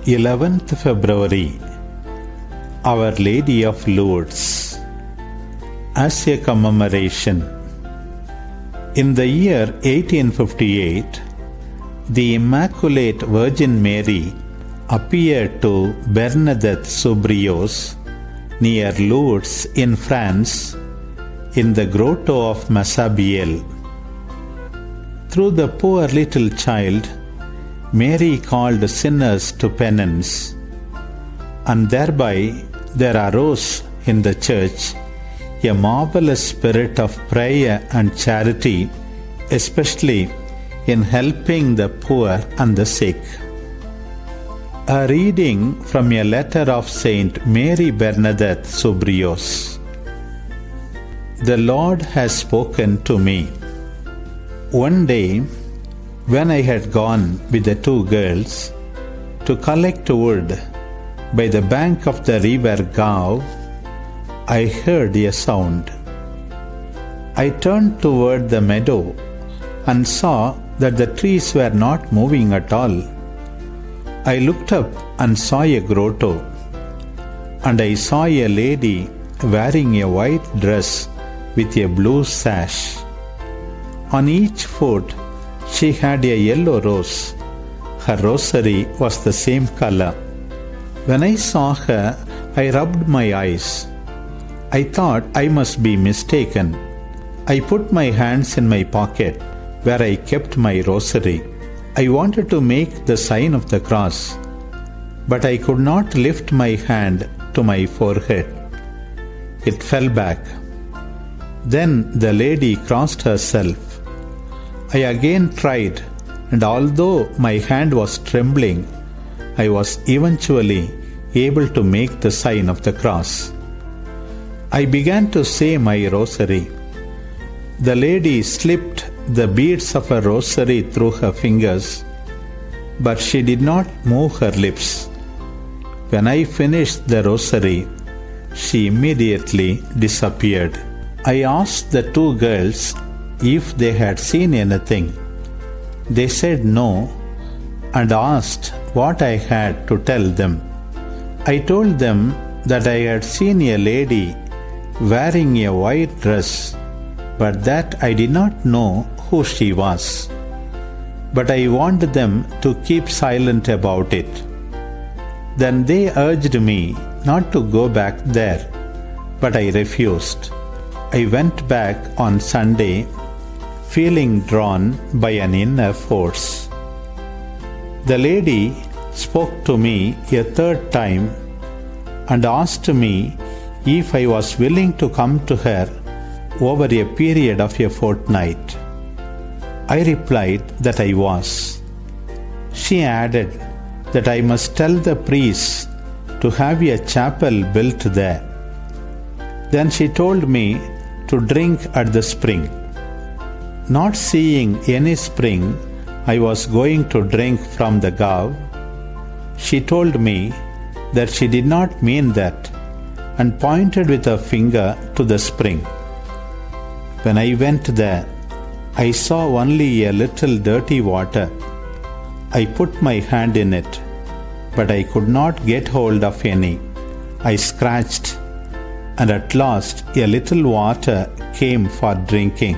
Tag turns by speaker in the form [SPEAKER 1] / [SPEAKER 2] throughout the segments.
[SPEAKER 1] 11th February, Our Lady of Lourdes. As a commemoration, in the year 1858, the Immaculate Virgin Mary appeared to Bernadette Soubirous near Lourdes in France in the grotto of Massabielle. Through the poor little child, Mary called sinners to penance, and thereby there arose in the Church a marvelous spirit of prayer and charity, especially in helping the poor and the sick. A reading from a letter of Saint Mary Bernadette Soubirous. The Lord has spoken to me. One day, when I had gone with the two girls to collect wood by the bank of the river Gave, I heard a sound. I turned toward the meadow and saw that the trees were not moving at all. I looked up and saw a grotto, and I saw a lady wearing a white dress with a blue sash. On each foot she had a yellow rose. Her rosary was the same color. When I saw her, I rubbed my eyes. I thought I must be mistaken. I put my hands in my pocket where I kept my rosary. I wanted to make the sign of the cross, but I could not lift my hand to my forehead. It fell back. Then the lady crossed herself. I again tried, and although my hand was trembling, I was eventually able to make the sign of the cross. I began to say my rosary. The lady slipped the beads of her rosary through her fingers, but she did not move her lips. When I finished the rosary, she immediately disappeared. I asked the two girls if they had seen anything. They said no, and asked what I had to tell them. I told them that I had seen a lady wearing a white dress, but that I did not know who she was. But I warned them to keep silent about it. Then they urged me not to go back there, but I refused. I went back on Sunday, feeling drawn by an inner force. The lady spoke to me a third time and asked me if I was willing to come to her over a period of a fortnight. I replied that I was. She added that I must tell the priests to have a chapel built there. Then she told me to drink at the spring. Not seeing any spring, I was going to drink from the Gave. She told me that she did not mean that, and pointed with her finger to the spring. When I went there, I saw only a little dirty water. I put my hand in it, but I could not get hold of any. I scratched, and at last a little water came for drinking.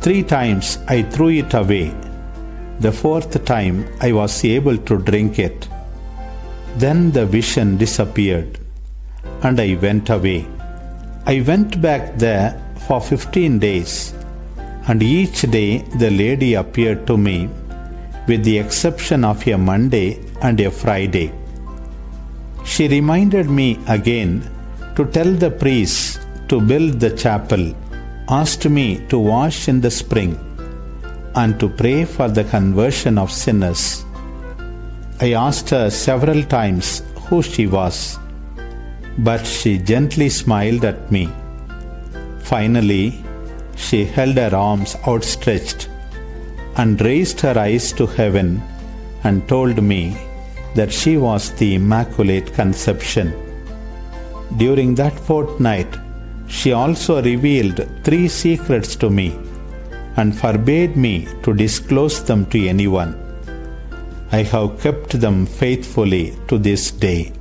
[SPEAKER 1] 3 times I threw it away. The 4th time I was able to drink it. Then the vision disappeared, and I went away. I went back there for 15 days, and each day the lady appeared to me, with the exception of a Monday and a Friday. She reminded me again to tell the priests to build the chapel, asked me to wash in the spring, and to pray for the conversion of sinners. I asked her several times who she was, but she gently smiled at me. Finally, she held her arms outstretched and raised her eyes to heaven and told me that she was the Immaculate Conception. During that fortnight, she also revealed 3 secrets to me and forbade me to disclose them to anyone. I have kept them faithfully to this day.